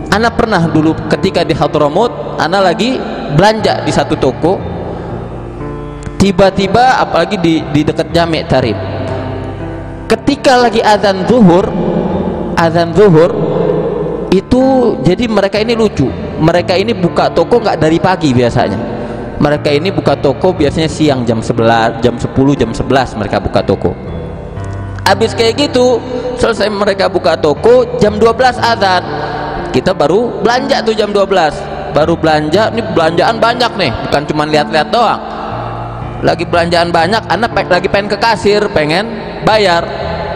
Ana pernah dulu ketika di Hadramut, ana lagi belanja di satu toko, tiba-tiba apalagi di dekat Jami' Tarib, ketika lagi azan zuhur itu, jadi mereka ini lucu, mereka ini buka toko nggak dari pagi biasanya, mereka ini buka toko biasanya siang jam 11, jam 10, jam 11 mereka buka toko. Habis kayak gitu selesai mereka buka toko, jam 12 azan, kita baru belanja tuh jam 12, baru belanja. Ini belanjaan banyak nih, bukan cuma lihat-lihat doang, lagi belanjaan banyak. Anak lagi pengen ke kasir, pengen bayar,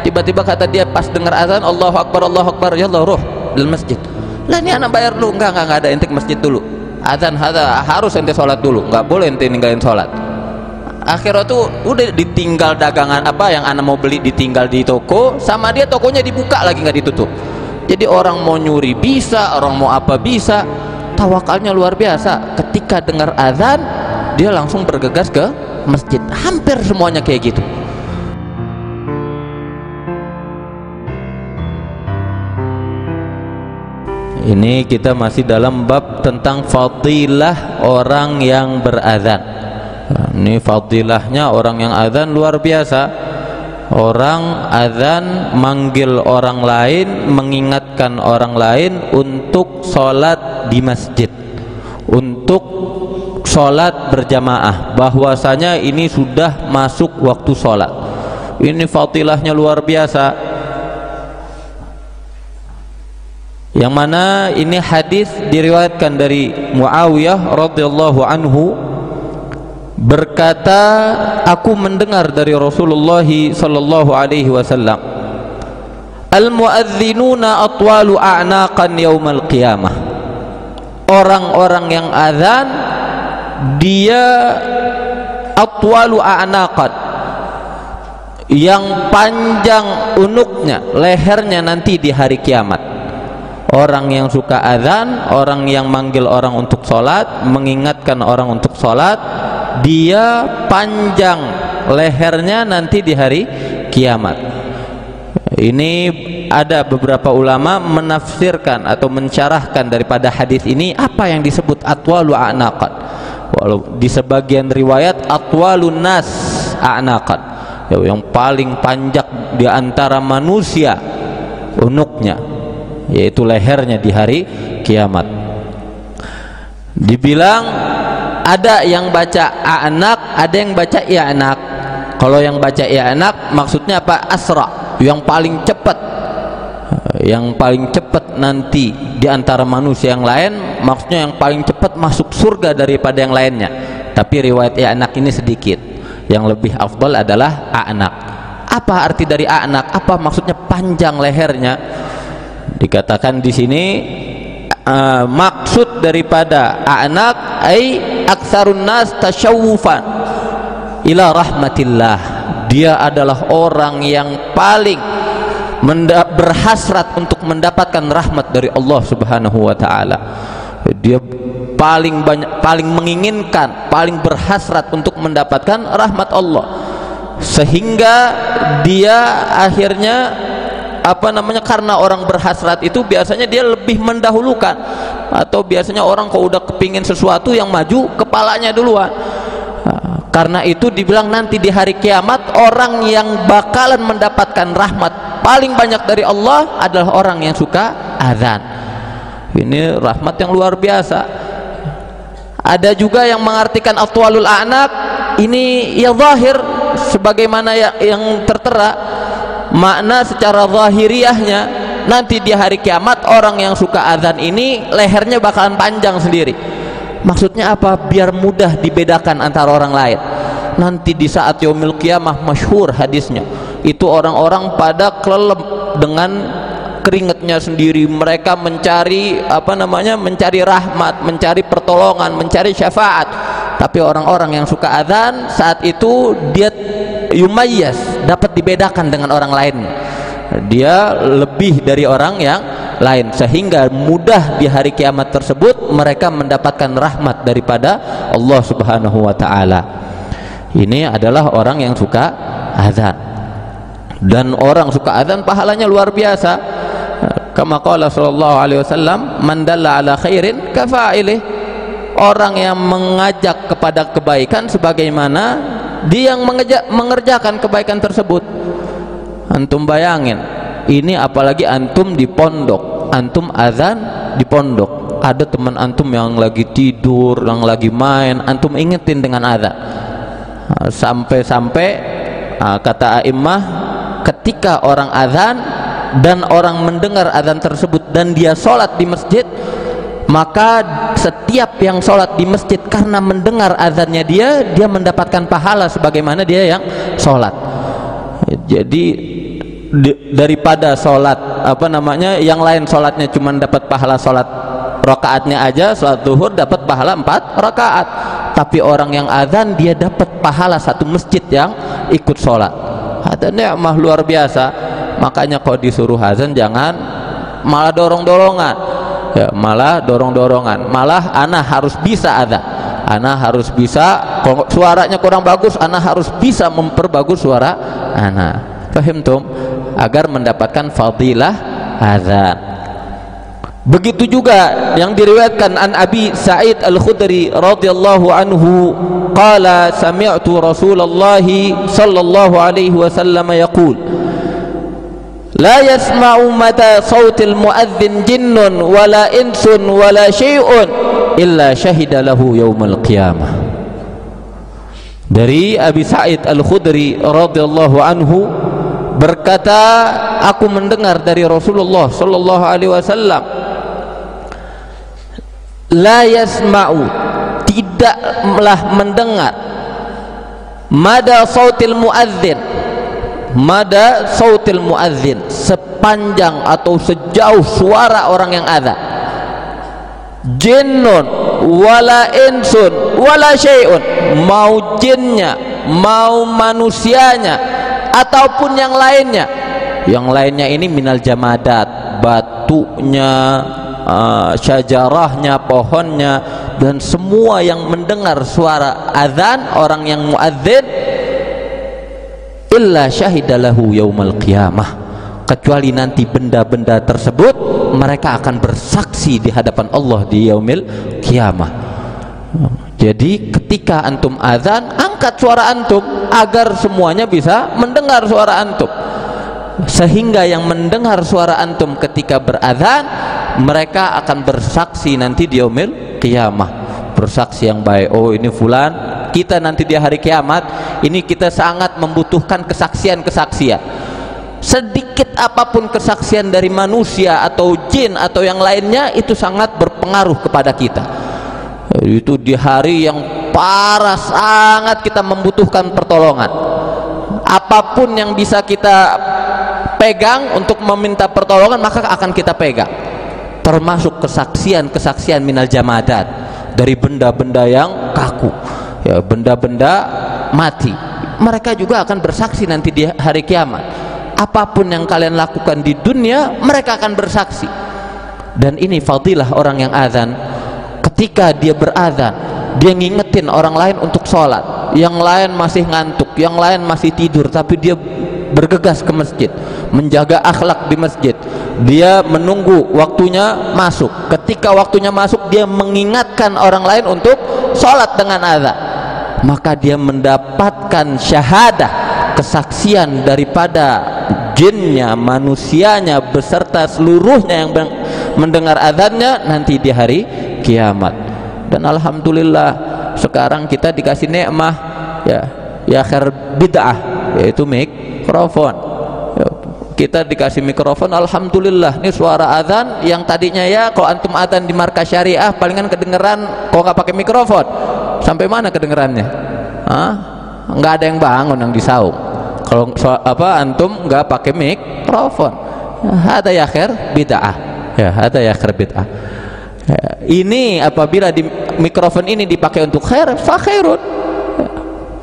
tiba-tiba kata dia pas dengar azan, Allahu Akbar, ya Allah, ruh dalam masjid. Lah ini anak bayar dulu, enggak ada, ente ke masjid dulu, azan harus ente sholat dulu, nggak boleh ente ninggalin sholat. Akhirnya tuh udah ditinggal dagangan apa yang anak mau beli, ditinggal di toko, sama dia tokonya dibuka lagi nggak ditutup. Jadi orang mau nyuri bisa, orang mau apa bisa, tawakalnya luar biasa. Ketika dengar azan dia langsung bergegas ke masjid. Hampir semuanya kayak gitu. Ini kita masih dalam bab tentang fadilah orang yang berazan. Ini fadilahnya orang yang azan luar biasa. Orang azan manggil orang lain, mengingatkan orang lain untuk sholat di masjid, untuk sholat berjamaah, bahwasanya ini sudah masuk waktu sholat. Ini fadilahnya luar biasa. Yang mana ini hadis diriwayatkan dari Muawiyah radhiyallahu anhu, berkata, aku mendengar dari Rasulullah sallallahu alaihi wasallam, al-muadzinuna atwalu a'naqan yaumal qiyamah. Orang-orang yang azan dia atwalu a'naqan, yang panjang unuknya, lehernya nanti di hari kiamat. Orang yang suka azan, orang yang manggil orang untuk sholat, mengingatkan orang untuk sholat, dia panjang lehernya nanti di hari kiamat. Ini ada beberapa ulama menafsirkan atau mensyarahkan daripada hadis ini apa yang disebut atwalu a'naqan. Walau di sebagian riwayat atwalun nas a'naqan, yang paling panjang di antara manusia unuknya, yaitu lehernya di hari kiamat. Dibilang ada yang baca a'naq, ada yang baca i'naq. Kalau yang baca i'naq maksudnya apa? Asra, yang paling cepat, yang paling cepat nanti di antara manusia yang lain, maksudnya yang paling cepat masuk surga daripada yang lainnya. Tapi riwayat i'naq ini sedikit, yang lebih afdal adalah a'naq. Apa arti dari a'naq? Apa maksudnya panjang lehernya? Dikatakan di sini maksud daripada a'naq ai aktsarun nas tasyawufan ila rahmatillah. Dia adalah orang yang paling berhasrat untuk mendapatkan rahmat dari Allah Subhanahu wa taala. Dia paling banyak, paling menginginkan, paling berhasrat untuk mendapatkan rahmat Allah, sehingga dia akhirnya karena orang berhasrat itu biasanya dia lebih mendahulukan, atau biasanya orang kalau udah kepingin sesuatu yang maju kepalanya duluan. Karena itu dibilang nanti di hari kiamat orang yang bakalan mendapatkan rahmat paling banyak dari Allah adalah orang yang suka azan. Ini rahmat yang luar biasa. Ada juga yang mengartikan atwalul a'naq ini ya zahir, sebagaimana yang tertera. Makna secara zahiriahnya nanti di hari kiamat orang yang suka azan ini lehernya bakalan panjang sendiri. Maksudnya apa? Biar mudah dibedakan antara orang lain. Nanti di saat yaumil qiyamah, masyhur hadisnya, itu orang-orang pada kelelep dengan keringatnya sendiri. Mereka mencari mencari rahmat, mencari pertolongan, mencari syafaat. Tapi orang-orang yang suka azan saat itu dia yumayyaz, dapat dibedakan dengan orang lain. Dia lebih dari orang yang lain, sehingga mudah di hari kiamat tersebut mereka mendapatkan rahmat daripada Allah Subhanahu wa taala. Ini adalah orang yang suka azan. Dan orang suka azan pahalanya luar biasa. Kama qala sallallahu alaihi wasallam, man dalla ala khairin kafa'ilih. Orang yang mengajak kepada kebaikan sebagaimana dia yang mengerjakan kebaikan tersebut. Antum bayangin, ini apalagi antum di pondok, antum azan di pondok, ada teman antum yang lagi tidur, yang lagi main, antum ingetin dengan azan. Sampai-sampai kata a'immah, ketika orang azan dan orang mendengar azan tersebut dan dia sholat di masjid, maka setiap yang sholat di masjid karena mendengar azannya dia mendapatkan pahala sebagaimana dia yang sholat. Jadi daripada sholat yang lain sholatnya cuma dapat pahala sholat rakaatnya aja, sholat zuhur dapat pahala 4 rakaat, tapi orang yang azan dia dapat pahala satu masjid yang ikut sholat. Ada nikmah luar biasa. Makanya kalau disuruh azan jangan malah dorong-dorongan, ya, malah dorong-dorongan, malah ana harus bisa azan, ana harus bisa, kalau suaranya kurang bagus ana harus bisa memperbagus suara ana, fahimtum, agar mendapatkan fadilah azan. Begitu juga yang diriwayatkan an Abi Sa'id Al-Khudri radhiyallahu anhu qala sami'tu Rasulullah sallallahu alaihi wasallam yaqul la yasma'u mata sautil muadzin jinnun wala insun wala syai'un illa syahida lahu yaumal qiyamah. Dari Abi Sa'id Al-Khudri radhiyallahu anhu berkata, aku mendengar dari Rasulullah sallallahu alaihi wasallam, la yasma'u, tidaklah mendengar, mada sautil muadzin, mada sautil muadzin, sepanjang atau sejauh suara orang yang azan, jinnun wala insun wala syai'un, mau jinnya mau manusianya ataupun yang lainnya. Yang lainnya ini minal jamadat, batunya, syajarahnya, pohonnya, dan semua yang mendengar suara azan orang yang muadzin, illa syahidalahu yaumal qiyamah, kecuali nanti benda-benda tersebut mereka akan bersaksi di hadapan Allah di yaumil qiyamah. Jadi ketika antum azan, angkat suara antum agar semuanya bisa mendengar suara antum, sehingga yang mendengar suara antum ketika berazan mereka akan bersaksi nanti di yaumil qiyamah, bersaksi yang baik. Oh, ini fulan, kita nanti di hari kiamat ini kita sangat membutuhkan kesaksian-kesaksian. Sedikit apapun kesaksian dari manusia atau jin atau yang lainnya itu sangat berpengaruh kepada kita. Itu di hari yang parah sangat kita membutuhkan pertolongan. Apapun yang bisa kita pegang untuk meminta pertolongan maka akan kita pegang, termasuk kesaksian-kesaksian minal jamadat, dari benda-benda yang kaku, ya, benda-benda mati. Mereka juga akan bersaksi nanti di hari kiamat. Apapun yang kalian lakukan di dunia mereka akan bersaksi. Dan ini fadilah orang yang azan. Ketika dia berazan, dia ngingetin orang lain untuk sholat, yang lain masih ngantuk, yang lain masih tidur, tapi dia bergegas ke masjid, menjaga akhlak di masjid. Dia menunggu waktunya masuk, ketika waktunya masuk dia mengingatkan orang lain untuk sholat dengan azan, maka dia mendapatkan syahadah, kesaksian daripada jinnya, manusianya, beserta seluruhnya yang mendengar azannya nanti di hari kiamat. Dan alhamdulillah sekarang kita dikasih nikmah, ya khair bid'ah, yaitu mikrofon. Ya, kita dikasih mikrofon, alhamdulillah. Ini suara azan yang tadinya ya kalau antum azan di markas syariah palingan kedengeran kalau nggak pakai mikrofon. Sampai mana kedengerannya? Nggak ada yang bangun, yang disaung. Kalau antum nggak pakai mikrofon, ada ya khair bid'ah, ya ada ya khair bid'ah. Ya, ini apabila di mikrofon ini dipakai untuk khair, fa khairun.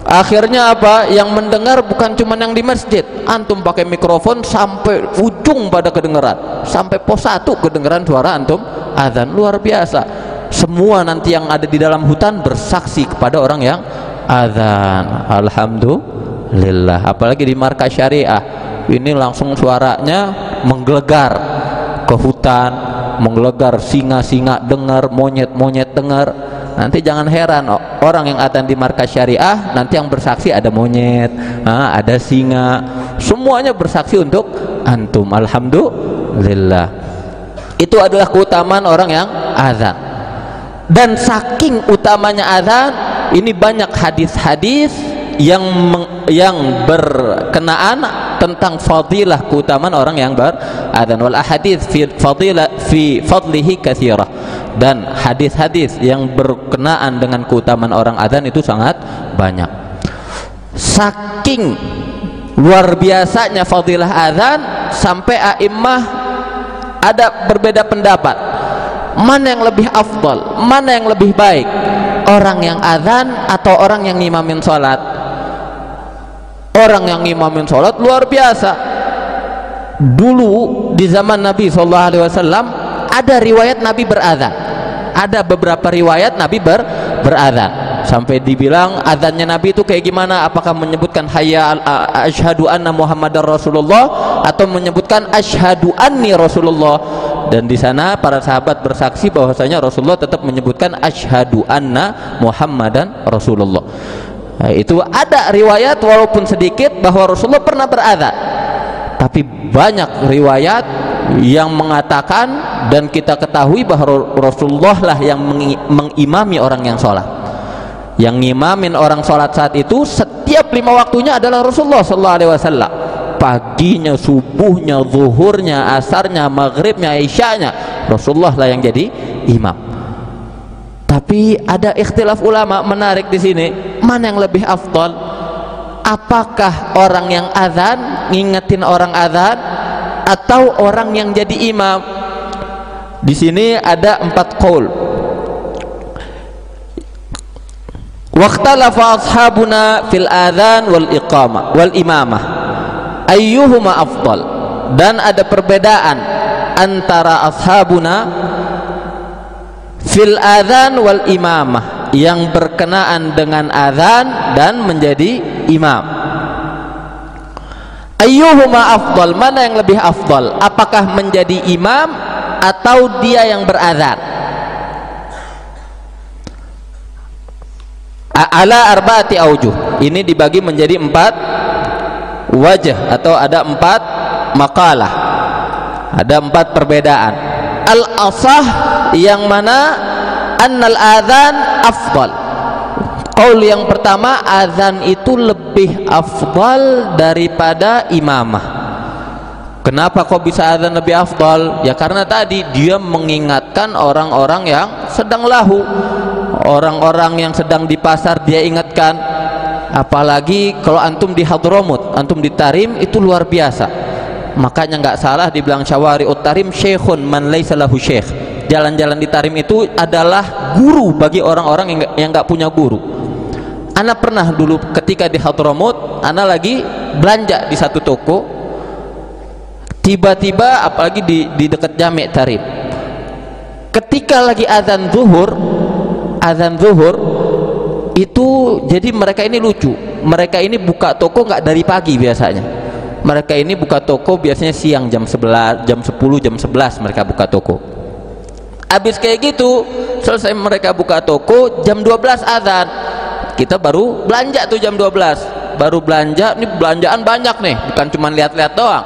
Akhirnya apa? Yang mendengar bukan cuma yang di masjid. Antum pakai mikrofon sampai ujung pada kedengeran, sampai pos 1 kedengeran suara antum azan, luar biasa. Semua nanti yang ada di dalam hutan bersaksi kepada orang yang azan. Alhamdulillah. Apalagi di markas syariah ini langsung suaranya menggelegar, ke hutan, menggelegar singa-singa dengar, monyet-monyet dengar. Nanti jangan heran orang yang adzan di markas syariah, nanti yang bersaksi ada monyet, ada singa, semuanya bersaksi untuk antum. Alhamdulillah. Itu adalah keutamaan orang yang adzan. Dan saking utamanya adzan, ini banyak hadis-hadis yang berkenaan tentang fadilah keutamaan orang yang beradzan. Wal ahadits fi fadlihi katsirah. Dan hadis-hadis yang berkenaan dengan keutamaan orang adzan itu sangat banyak. Saking luar biasanya fadilah adzan sampai a'immah ada berbeda pendapat. Mana yang lebih afdal, mana yang lebih baik, orang yang adzan atau orang yang ngimamin sholat? Orang yang ngimamin sholat luar biasa. Dulu di zaman Nabi SAW ada riwayat Nabi beradzan. Ada beberapa riwayat Nabi beradzan. Sampai dibilang adzannya Nabi itu kayak gimana? Apakah menyebutkan hayya asyhadu anna Muhammadar Rasulullah atau menyebutkan asyhadu anni Rasulullah? Dan di sana para sahabat bersaksi bahwasanya Rasulullah tetap menyebutkan asyhadu anna Muhammadan Rasulullah. Nah, itu ada riwayat walaupun sedikit bahwa Rasulullah pernah beradzan. Tapi banyak riwayat yang mengatakan dan kita ketahui bahwa Rasulullah lah yang mengimami orang yang sholat. Yang ngimamin orang sholat saat itu setiap 5 waktunya adalah Rasulullah SAW. Paginya, subuhnya, zuhurnya, asarnya, maghribnya, isyanya, Rasulullah lah yang jadi imam. Tapi ada ikhtilaf ulama menarik di sini, mana yang lebih afdal? Apakah orang yang adzan ngingetin orang adzan atau orang yang jadi imam? Di sini ada 4 qaul. Waqtalafa ashabuna fil adzan wal iqamah wal imamah ayyuhuma afdal. Dan ada perbedaan antara ashabuna fil adzan wal imamah, yang berkenaan dengan adzan dan menjadi imam. Ayyuhuma afdal, mana yang lebih afdal? Apakah menjadi imam atau dia yang beradzan? Ala arba'ati aujuh. Ini dibagi menjadi 4 wajah atau ada 4 makalah. Ada 4 perbedaan. Al-asah yang mana annal adzan afdal. Qaul yang pertama, azan itu lebih afdal daripada imamah. Kenapa kok bisa azan lebih afdal? Ya karena tadi dia mengingatkan orang-orang yang sedang lahu, orang-orang yang sedang di pasar dia ingatkan. Apalagi kalau antum di Hadramut, antum di Tarim, itu luar biasa. Makanya nggak salah dibilang syawari'ut Tarim syekhun man laisa lahu syekh. Jalan-jalan di Tarim itu adalah guru bagi orang-orang yang nggak punya guru. Ana pernah dulu ketika di Hadramut, ana lagi belanja di satu toko, tiba-tiba apalagi di dekat Jami' Tarim, ketika lagi azan zuhur itu, jadi mereka ini lucu, mereka ini buka toko nggak dari pagi biasanya, mereka ini buka toko biasanya siang jam 11, jam 10, jam 11 mereka buka toko. Habis kayak gitu selesai mereka buka toko, jam 12 azan. Kita baru belanja tuh jam 12, baru belanja, ini belanjaan banyak nih, bukan cuma lihat-lihat doang,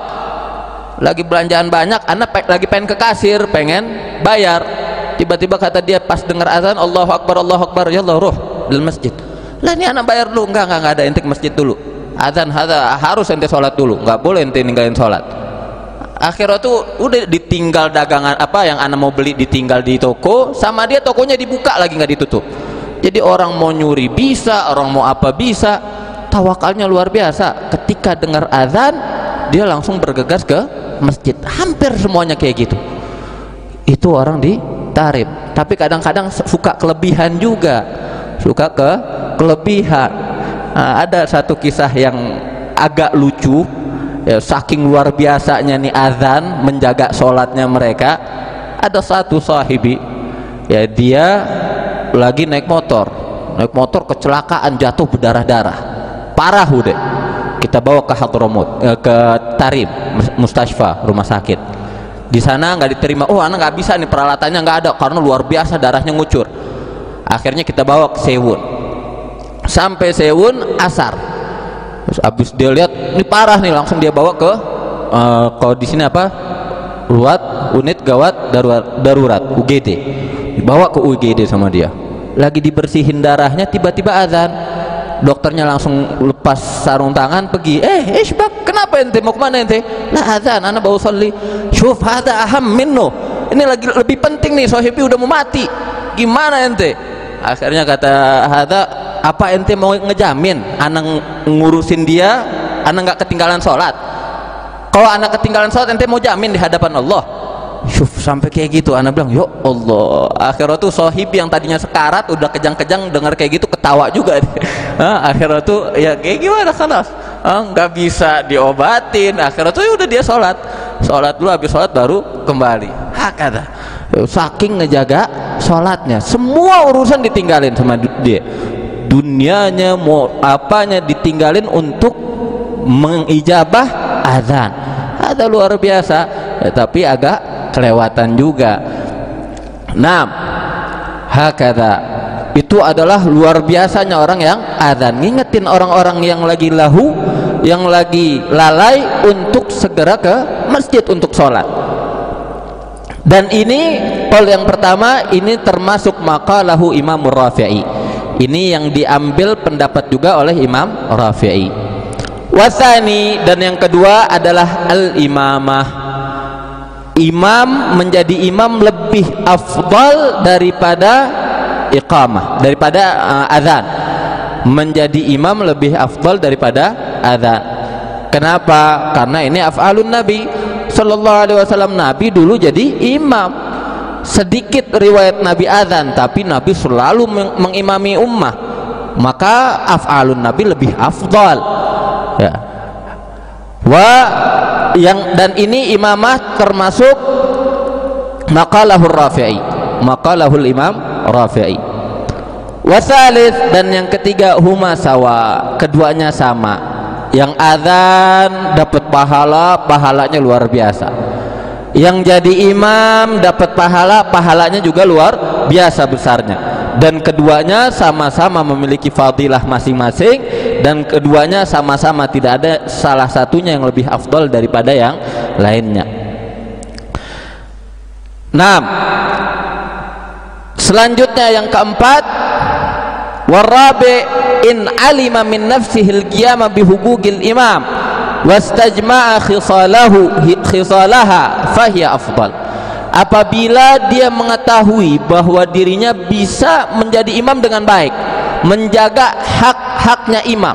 lagi belanjaan banyak. Anak lagi pengen ke kasir, pengen bayar, tiba-tiba kata dia pas dengar azan, Allahu Akbar, ya Allah, roh dalam masjid. Lah ini anak bayar dulu, enggak ada, ente ke masjid dulu, azan harus ente sholat dulu, nggak boleh ente ninggalin sholat. Akhirnya tuh udah ditinggal dagangan apa yang anak mau beli, ditinggal di toko, sama dia tokonya dibuka lagi nggak ditutup. Jadi orang mau nyuri bisa, orang mau apa bisa. Tawakalnya luar biasa. Ketika dengar azan, dia langsung bergegas ke masjid. Hampir semuanya kayak gitu. Itu orang di Tarim. Tapi kadang-kadang suka kelebihan juga, suka kelebihan. Nah, ada satu kisah yang agak lucu, ya, saking luar biasanya nih azan menjaga sholatnya mereka. Ada satu sahibi, ya dia lagi naik motor kecelakaan, jatuh berdarah-darah, parah udah. Kita bawa ke Hadramut, ke Tarim, Mustasfa, rumah sakit. Di sana nggak diterima, oh anak nggak bisa nih, peralatannya nggak ada karena luar biasa darahnya ngucur. Akhirnya kita bawa ke Sewun. Sampai Sewun asar. Terus abis dia lihat ini parah nih, langsung dia bawa ke kalau di sini apa? Unit gawat darurat UGD. Dibawa ke UGD sama dia. Lagi dibersihin darahnya, tiba-tiba azan. Dokternya langsung lepas sarung tangan pergi. Ishbak, kenapa ente mau kemana ente? Lah azan, ana bau sholli. Syuf, hada aham minno. Ini lagi lebih penting nih, sahibi udah mau mati. Gimana ente? Akhirnya kata hada, apa ente mau ngejamin anak ngurusin dia, anak nggak ketinggalan sholat? Kalau anak ketinggalan sholat, ente mau jamin di hadapan Allah? Syuf, sampai kayak gitu anak bilang, ya Allah. Akhirnya tuh sahibi yang tadinya sekarat udah kejang-kejang dengar kayak gitu ketawa juga. Akhirnya tuh ya kayak gimana kan, nggak bisa diobatin. Akhirnya tuh ya udah dia sholat dulu, habis sholat baru kembali. Hakada, saking ngejaga sholatnya, semua urusan ditinggalin sama dia, dunianya mau apanya ditinggalin untuk mengijabah azan. Ada luar biasa ya, tapi agak kelewatan juga. Nah, hakada, itu adalah luar biasanya orang yang azan, ngingetin orang-orang yang lagi lahu, yang lagi lalai untuk segera ke masjid untuk sholat. Dan ini poin yang pertama, ini termasuk maqalahu Imam Rafi'i. Ini yang diambil pendapat juga oleh Imam Rafi'i. Wasani, dan yang kedua adalah al-imamah. Imam, menjadi imam lebih afdal daripada iqamah, daripada azan. Menjadi imam lebih afdal daripada azan. Kenapa? Karena ini af'alun Nabi sallallahu alaihi wasallam. Nabi dulu jadi imam. Sedikit riwayat Nabi azan, tapi Nabi selalu mengimami ummah. Maka af'alun Nabi lebih afdal. Ya. Dan ini imamah termasuk maqalahul Rafi'i, maqalahul Imam Rafi'i. Wasalis, dan yang ketiga, huma sawa, keduanya sama. Yang azan dapat pahalanya luar biasa. Yang jadi imam dapat pahalanya juga luar biasa besarnya. Dan keduanya sama-sama memiliki fadilah masing-masing, dan keduanya sama-sama tidak ada salah satunya yang lebih afdal daripada yang lainnya. Nah, selanjutnya yang keempat, warabi in alima min nafsihil qiyama bihugugil imam wastajma'a khisalaha fahiya afdal. Apabila dia mengetahui bahwa dirinya bisa menjadi imam dengan baik, menjaga hak-haknya imam,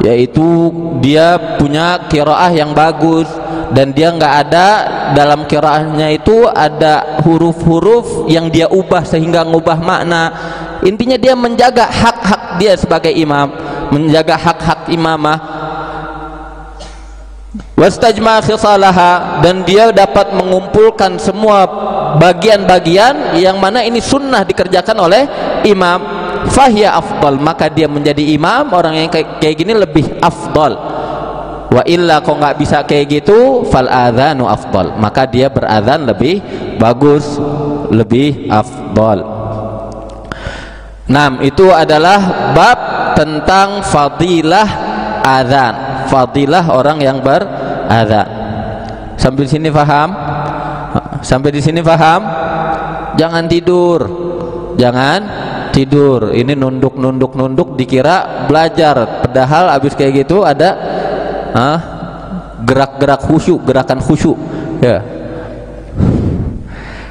yaitu dia punya qiraah yang bagus, dan dia nggak ada dalam qiraahnya itu ada huruf-huruf yang dia ubah sehingga ngubah makna. Intinya dia menjaga hak-hak dia sebagai imam, menjaga hak-hak imamah. Wastajma khisalaha, dan dia dapat mengumpulkan semua bagian-bagian yang mana ini sunnah dikerjakan oleh imam, fahiya afdal, maka dia menjadi imam. Orang yang kayak gini lebih afdal. Wa illa, kok nggak bisa kayak gitu, fal adzanu afdal, maka dia berazan lebih bagus, lebih afdal. Nah, itu adalah bab tentang fadilah azan, fadilah orang yang berazan. Sampai di sini paham? Sampai di sini paham? Jangan tidur, jangan tidur. Ini nunduk dikira belajar, padahal abis kayak gitu ada gerak-gerak khusyuk, gerakan khusyuk ya.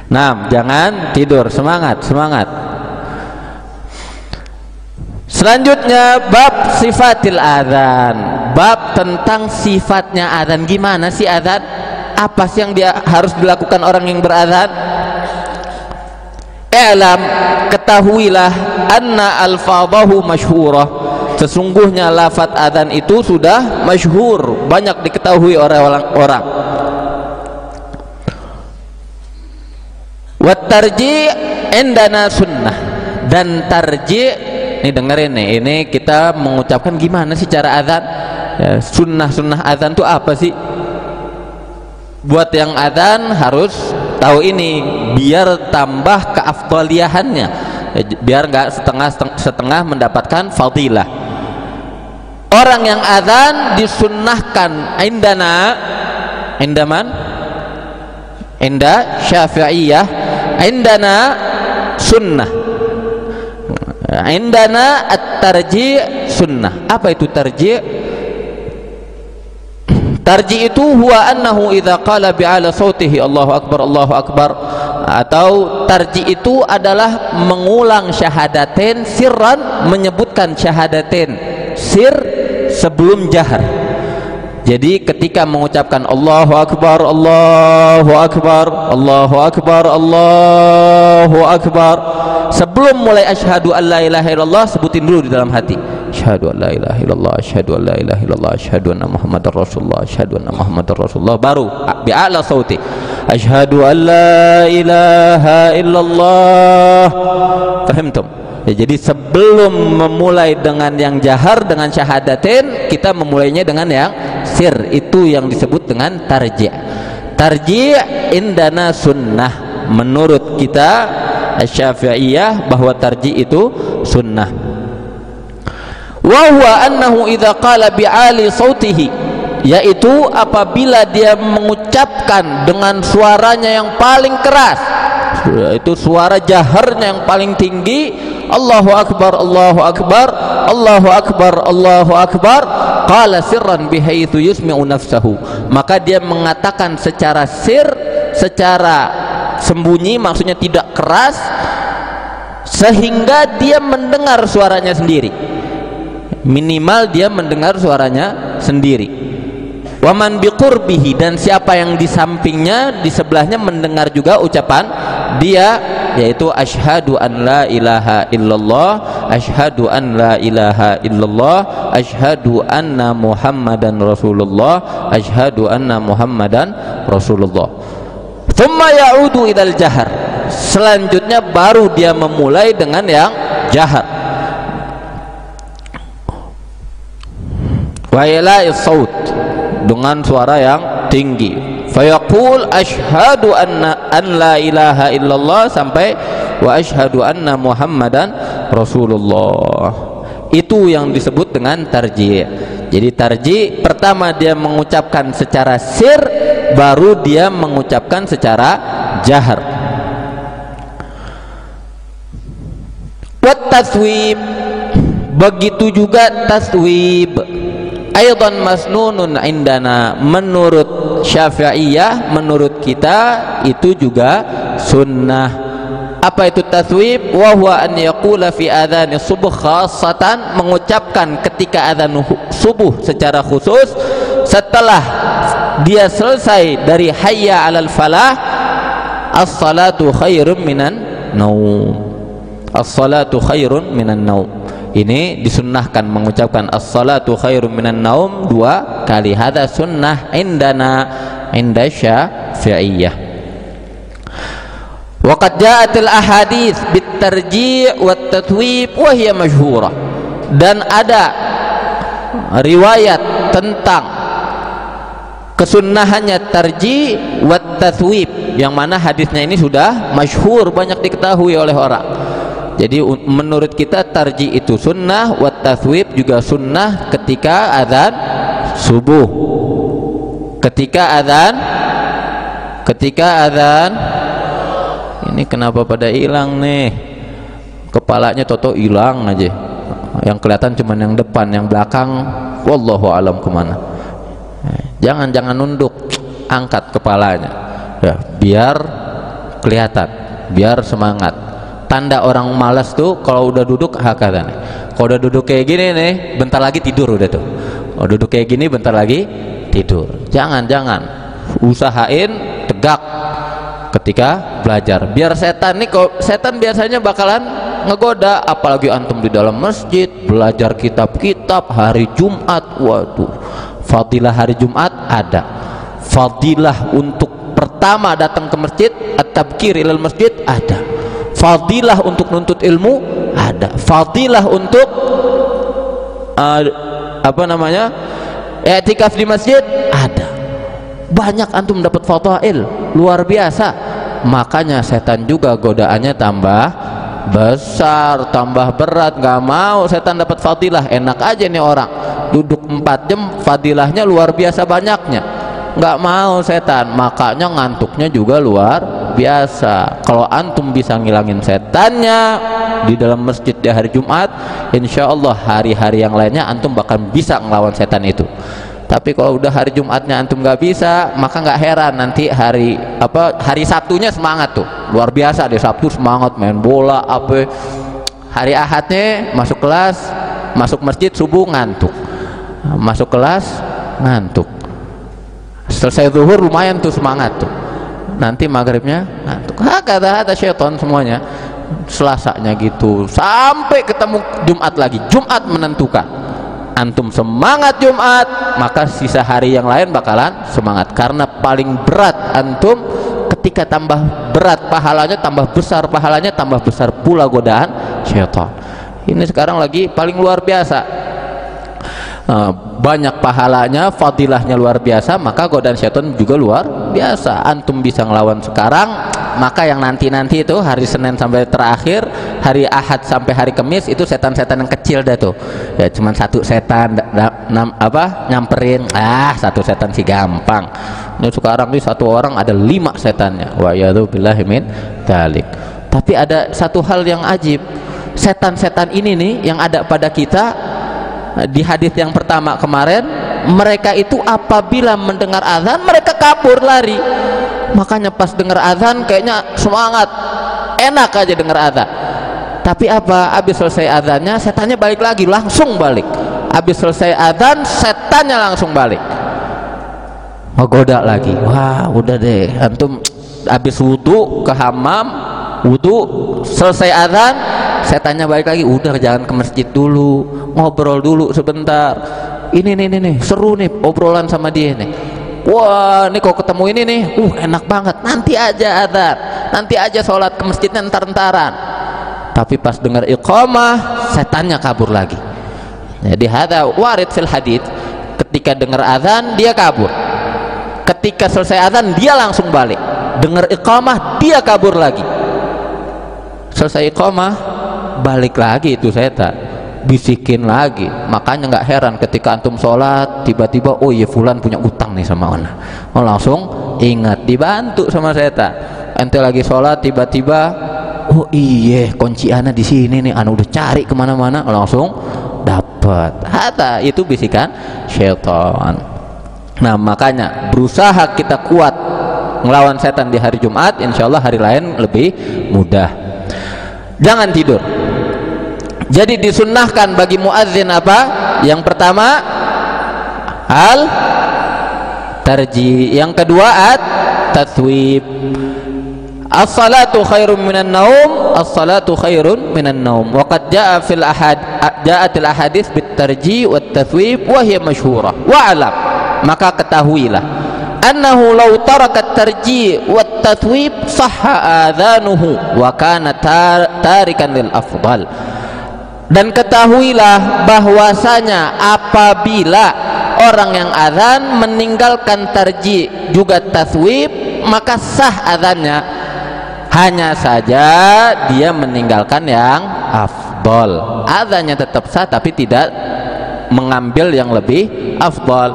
Nah, jangan tidur, semangat. Selanjutnya bab sifatil adzan, bab tentang sifatnya adzan. Gimana sih adzan? Apa sih yang dia harus dilakukan orang yang berazan? I'lam, ketahuilah, anna alfadhahu masyhurah, sesungguhnya lafaz adzan itu sudah masyhur, banyak diketahui oleh orang-orang. Wat tarji' indana sunnah, dan tarji', ini dengerin nih, ini kita mengucapkan gimana sih cara azan ya, sunnah azan itu apa sih? Buat yang adzan harus tahu ini biar tambah keafdaliahannya, biar nggak setengah mendapatkan fadilah. Orang yang adzan disunnahkan indaman inda Syafi'iyah, indana sunnah, indana at-tarji' sunnah. Apa itu tarji'? Tarji' itu huwa annahu idza qala bi'ala sautihi Allahu akbar Allahu akbar, atau tarji' itu adalah mengulang syahadatain sirran, menyebutkan syahadatain sir sebelum jahar. Jadi ketika mengucapkan Allahu akbar Allahu akbar Allahu akbar Allahu akbar, sebelum mulai asyhadu an la ilaha illallah sebutin dulu di dalam hati, asyhadu an la ilaha illallah, asyhadu an la ilaha illallah, asyhadu anna muhammadar rasulullah, asyhadu anna muhammadar rasulullah, baru bi'ala sauti asyhadu an la ilaha illallah. Fahimtum? Ya, jadi sebelum memulai dengan yang jahar dengan syahadatain, kita memulainya dengan yang sir, itu yang disebut dengan tarji'. Tarji' indana sunnah, menurut kita Syafi'iyah bahwa tarji' itu sunnah. Wa huwa annahu idza qala bi'ali sautihi, yaitu apabila dia mengucapkan dengan suaranya yang paling keras, itu suara jaharnya yang paling tinggi, Allahu akbar Allahu akbar Allahu akbar Allahu akbar, qala sirran bihaitsu yusmi'u nafsahu, maka dia mengatakan secara sir, secara sembunyi, maksudnya tidak keras, sehingga dia mendengar suaranya sendiri, minimal dia mendengar suaranya sendiri. Waman biqurbihi, dan siapa yang di sampingnya, di sebelahnya mendengar juga ucapan dia, yaitu asyhadu an la ilaha illallah, asyhadu an la ilaha illallah, asyhadu anna muhammadan rasulullah, asyhadu anna muhammadan rasulullah. Thumma ya'udu idal jahar, selanjutnya baru dia memulai dengan yang jahar. Wa ila'is saut, dengan suara yang tinggi, fayaqul asyhadu anna an la ilaha illallah sampai wa asyhadu anna muhammadan rasulullah. Itu yang disebut dengan tarji'. Jadi tarji' pertama dia mengucapkan secara sir, baru dia mengucapkan secara jahar. Wat taswib, begitu juga taswib, aidan masnunun indana, menurut Syafi'iyah, menurut kita itu juga sunnah. Apa itu taswib? Wa huwa an yaqula fi adzani subuh khassatan, mengucapkan ketika adzan subuh secara khusus, setelah dia selesai dari hayya 'alal falah, as-salatu khairun minan naum, as-salatu khairun minan naum. Ini disunnahkan mengucapkan as-salatu khairun minan naum 2 kali. Hadza sunnah indana inda Syafi'iyah. Wa qad ja'atil ahadits bit tarji' wat tatwib wa hiya masyhurah, dan ada riwayat tentang kesunnahannya tarji' wat tatwib, yang mana hadisnya ini sudah masyhur, banyak diketahui oleh orang. Jadi menurut kita tarji itu sunnah, wat taswib juga sunnah ketika adzan subuh. Ketika adzan ini kenapa pada hilang nih? Kepalanya toto hilang aja. Yang kelihatan cuma yang depan, yang belakang wallahu alam kemana. Jangan nunduk, angkat kepalanya. Ya, biar kelihatan, biar semangat. Tanda orang malas tuh kalau udah duduk hakatan. Kalau udah duduk kayak gini nih, bentar lagi tidur udah tuh. Kalau duduk kayak gini bentar lagi tidur. Jangan usahain tegak ketika belajar. Biar setan nih, kalau setan biasanya bakalan ngegoda, apalagi antum di dalam masjid belajar kitab-kitab hari Jumat. Waduh, fadilah hari Jumat ada. Fadilah untuk pertama datang ke masjid, at-tabkir ilal masjid ada. Fadilah untuk nuntut ilmu ada. Fadilah untuk i'tikaf di masjid ada. banyak antum dapat fadail luar biasa, makanya setan juga godaannya tambah besar, tambah berat. Gak mau setan dapat fadilah. Enak aja nih orang duduk 4 jam, fadilahnya luar biasa banyaknya. Gak mau setan, makanya ngantuknya juga luar biasa. Kalau antum bisa ngilangin setannya di dalam masjid di hari Jumat, insya Allah hari-hari yang lainnya antum bakal bisa ngelawan setan itu. Tapi kalau udah hari Jumatnya antum nggak bisa, maka nggak heran nanti hari Sabtunya semangat tuh luar biasa deh. Sabtu semangat main bola apa, hari Ahadnya masuk kelas, masuk masjid subuh ngantuk, masuk kelas ngantuk, selesai zuhur lumayan tuh semangat tuh, nanti maghribnya ngantuk. Kata syaitan semuanya. Selasanya gitu sampai ketemu Jumat lagi, Jumat menentukan. Antum semangat Jumat, maka sisa hari yang lain bakalan semangat. Karena paling berat antum, ketika tambah berat pahalanya, tambah besar pahalanya, tambah besar pula godaan syaitan. Ini sekarang lagi paling luar biasa, banyak pahalanya, fadilahnya luar biasa, maka godaan syaitan juga luar biasa. Antum bisa ngelawan sekarang, maka yang nanti-nanti itu hari Senin sampai terakhir, hari Ahad sampai hari Kamis itu setan-setan yang kecil dah tuh. Ya cuman satu setan nyamperin, satu setan sih gampang. Ini sekarang nih satu orang ada 5 setannya. Wa yadzubillahi min dzalik. Tapi ada satu hal yang ajib. Setan-setan ini nih yang ada pada kita di hadis yang pertama kemarin, mereka itu apabila mendengar azan mereka kabur lari. Makanya pas dengar azan kayaknya semangat, enak aja dengar azan. Tapi apa? Habis selesai azannya setannya balik lagi, langsung balik. Habis selesai azan setannya langsung balik, menggoda lagi. Wah udah deh, antum habis wudu ke hammam, wudu selesai azan setannya balik lagi. Udah jangan ke masjid dulu, ngobrol dulu sebentar. Ini nih seru nih obrolan sama dia nih. Wah ini kok ketemu ini nih, enak banget. Nanti aja adzan, nanti aja sholat ke masjidnya entar-entaran. Tapi pas dengar iqamah setannya kabur lagi. Jadi hadza warid fil hadits, ketika dengar adzan dia kabur, ketika selesai adzan dia langsung balik, dengar iqamah dia kabur lagi, selesai iqamah balik lagi itu setan, bisikin lagi. Makanya nggak heran ketika antum sholat tiba-tiba oh iya fulan punya utang nih sama ana, langsung ingat dibantu sama setan. Ente lagi sholat tiba-tiba oh iya kunci ana di sini nih, ana udah cari kemana-mana langsung dapat. Hatta itu bisikan syaitan. Nah makanya berusaha kita kuat ngelawan setan di hari Jumat, insya Allah hari lain lebih mudah. Jangan tidur. Jadi disunnahkan bagi muadzin apa? Yang pertama al tarji, yang kedua at tathwib. As-salatu khairun minan naum, as-salatu khairun minan naum. Wa qad ja'atil ahadits bit tarji wat tathwib wa hiya masyhurah. Wa alam, maka ketahuilah annahu law taraka tarji wat tathwib sahha adhanuhu wa kana tarikan lil afdal. Dan ketahuilah bahwasanya apabila orang yang azan meninggalkan tarji juga tathwib, maka sah azannya, hanya saja dia meninggalkan yang afdal. Azannya tetap sah tapi tidak mengambil yang lebih afdal.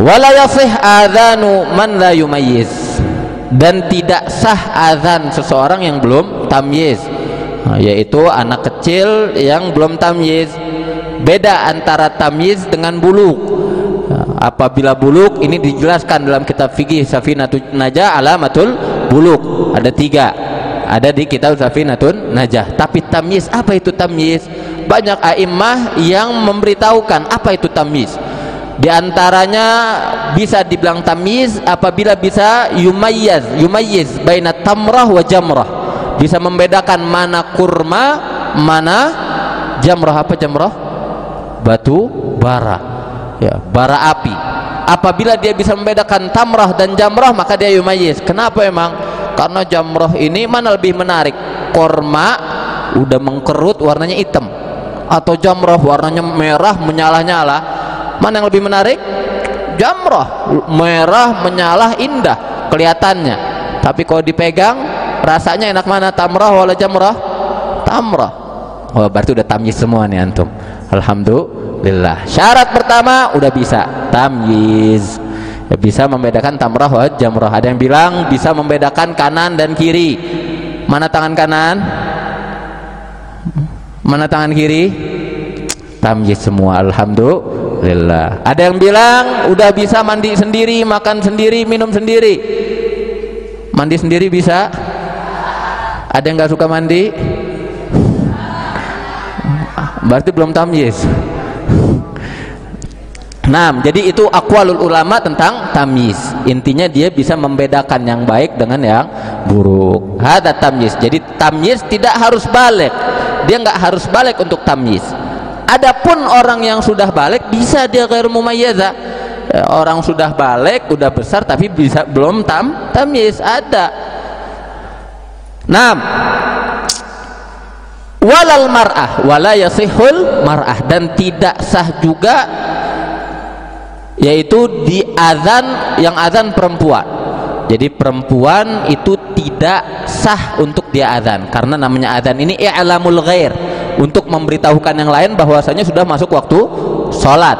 Wala yasih azanu man la yumayyiz, dan tidak sah azan seseorang yang belum tamyiz, yaitu anak kecil yang belum tamyiz. Beda antara tamyiz dengan buluk. Apabila buluk ini dijelaskan dalam kitab fikih Safinatun Najah alamatul buluk, ada 3, ada di kitab Safinatun Najah. Tapi tamyiz, apa itu tamyiz? Banyak a'immah yang memberitahukan apa itu tamyiz. Di antaranya bisa dibilang tamyiz apabila bisa yumayyiz baina tamrah wa jamrah, bisa membedakan mana kurma, mana jamrah. Apa jamrah? Batu bara, ya, bara api. Apabila dia bisa membedakan tamrah dan jamrah, maka dia yumayyiz. Kenapa emang? Karena jamrah ini mana lebih menarik? Kurma udah mengkerut warnanya hitam, atau jamrah warnanya merah menyala-nyala? Mana yang lebih menarik? jamrah, merah, menyala, indah kelihatannya, tapi kalau dipegang rasanya enak mana, tamrah wala jamrah? Tamrah. Oh, berarti udah tamyiz semua nih antum. Alhamdulillah. Syarat pertama udah bisa tamyiz, ya, bisa membedakan tamrah wa jamrah. Ada yang bilang bisa membedakan kanan dan kiri. Mana tangan kanan, mana tangan kiri? Tamyiz semua. Alhamdulillah. Ada yang bilang udah bisa mandi sendiri, makan sendiri, minum sendiri. Mandi sendiri bisa? Ada yang nggak suka mandi? Berarti belum tamyiz. Nah, jadi itu aqwalul ulama tentang tamyiz. Intinya dia bisa membedakan yang baik dengan yang buruk. Hada tamyiz. Jadi tamyiz tidak harus balik. Dia nggak harus balik untuk tamyiz. Adapun orang yang sudah balik bisa dia ghairu mumayyiza. Orang sudah balik, udah besar tapi bisa belum tamyiz, ada. Nah, walal mar'ah wala yasihul mar'ah, dan tidak sah juga yaitu di azan, yang azan perempuan. Jadi perempuan itu tidak sah untuk dia azan, karena namanya azan ini i'lamul ghair, untuk memberitahukan yang lain bahwasanya sudah masuk waktu sholat,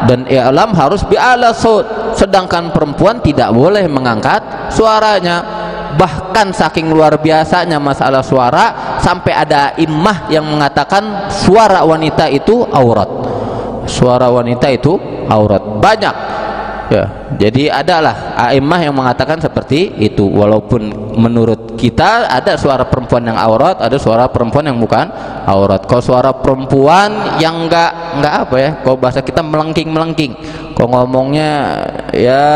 dan i'lam harus bi'ala saut, sedangkan perempuan tidak boleh mengangkat suaranya. Bahkan saking luar biasanya masalah suara, sampai ada imah yang mengatakan suara wanita itu aurat. Suara wanita itu aurat. Banyak ya. Jadi adalah a'immah yang mengatakan seperti itu. Walaupun menurut kita ada suara perempuan yang aurat, ada suara perempuan yang bukan aurat. Kalau suara perempuan yang enggak apa ya, kalau bahasa kita melengking-melengking, kalau ngomongnya ya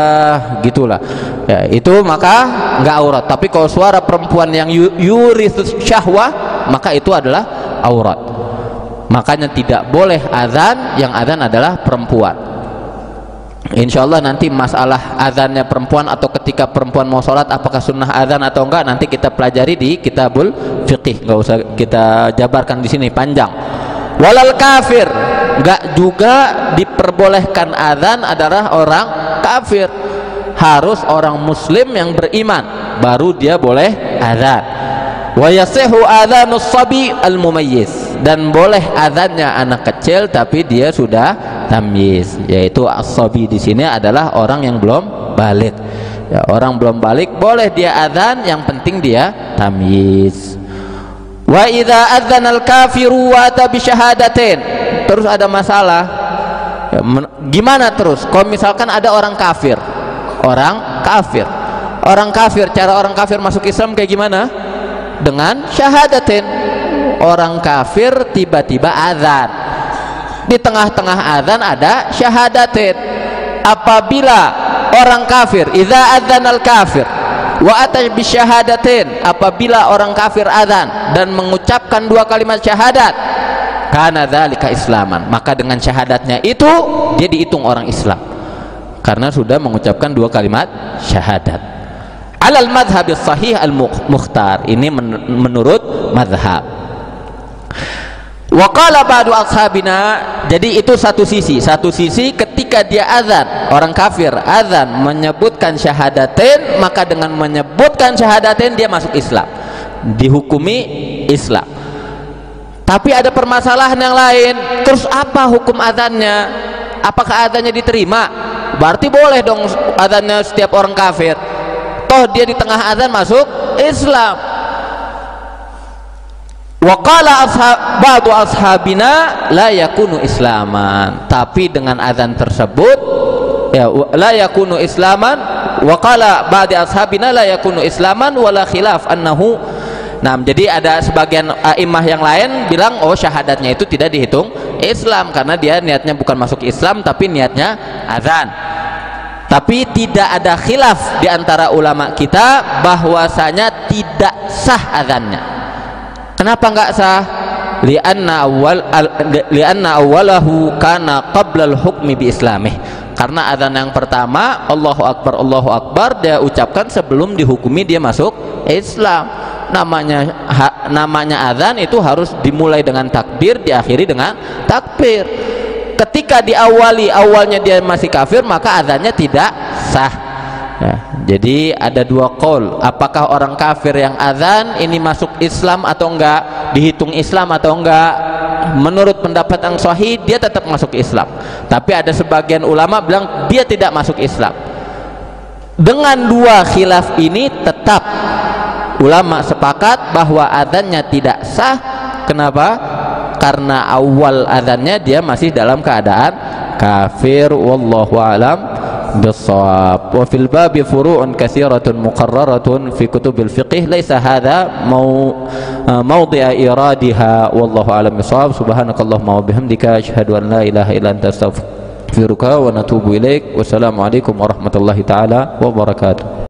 gitulah ya, itu maka enggak aurat. Tapi kalau suara perempuan yang yuritsus syahwah, maka itu adalah aurat. Makanya tidak boleh azan, yang azan adalah perempuan. Insyaallah nanti masalah azannya perempuan atau ketika perempuan mau sholat apakah sunnah azan atau enggak, nanti kita pelajari di kitabul fiqih, nggak usah kita jabarkan di sini panjang. Walal kafir, enggak juga diperbolehkan azan adalah orang kafir, harus orang muslim yang beriman baru dia boleh azan. Wa yasihu adzanus sabi al mumayyiz, dan boleh azannya anak kecil tapi dia sudah tamyiz, yaitu as-sabi di sini adalah orang yang belum balik. Ya, orang belum balik boleh dia azan, yang penting dia tamyiz. Wa idza adzanal kafiru wa ata bi syahadatin. Terus ada masalah. Ya, gimana terus? Kalau misalkan ada orang kafir. Orang kafir, cara orang kafir masuk Islam kayak gimana? Dengan syahadatin. Orang kafir tiba-tiba azan, di tengah-tengah azan ada syahadatin. Apabila orang kafir, idza adzanal kafir wa ata bi syahadatin, apabila orang kafir azan dan mengucapkan dua kalimat syahadat, kana dzalika islaman, maka dengan syahadatnya itu dia dihitung orang Islam karena sudah mengucapkan dua kalimat syahadat. Alal madhhabis sahih al mukhtar, ini menurut madhab. Waqala ba'du ashabina, jadi itu satu sisi ketika dia azan, orang kafir azan menyebutkan syahadatain, maka dengan menyebutkan syahadatain dia masuk Islam, dihukumi Islam. Tapi ada permasalahan yang lain. Terus apa hukum azannya? Apakah azannya diterima? Berarti boleh dong azannya setiap orang kafir, toh dia di tengah azan masuk Islam. Wa qala ba'du ashabina la yakunu islaman, tapi dengan azan tersebut ya la yakunu islaman. Wa qala ba'du ashabina la yakunu islaman wala khilaf annahu. Nah, jadi ada sebagian a'immah yang lain bilang oh syahadatnya itu tidak dihitung Islam karena dia niatnya bukan masuk Islam tapi niatnya azan. Tapi tidak ada khilaf di antara ulama kita bahwasanya tidak sah azannya. Kenapa enggak sah? Lianna awwalahu kana qabla al-hukmi bi islamih. Karena azan yang pertama Allahu Akbar dia ucapkan sebelum dihukumi dia masuk Islam. Namanya azan itu harus dimulai dengan takbir, diakhiri dengan takbir. ketika awalnya dia masih kafir, maka adzannya tidak sah. Ya, jadi ada dua qaul, apakah orang kafir yang adzan ini masuk Islam atau enggak, dihitung Islam atau enggak. Menurut pendapat yang sahih dia tetap masuk Islam, tapi ada sebagian ulama bilang dia tidak masuk Islam. Dengan dua khilaf ini tetap ulama sepakat bahwa adzannya tidak sah. Kenapa? Karena awal adzannya dia masih dalam keadaan kafir. Wallahu a'lam bissawab. Wa fil babi furu'un katsiratun muqarraratun fi kutubil fiqh, laisa hadza mawdi'a iradiha. Wallahu a'lam bissawab. Subhanakallahumma wa bihamdika asyhadu an la ilaha illa anta astaghfiruka wa natubu ilaik. Wassalamu alaikum warahmatullahi taala wabarakatuh.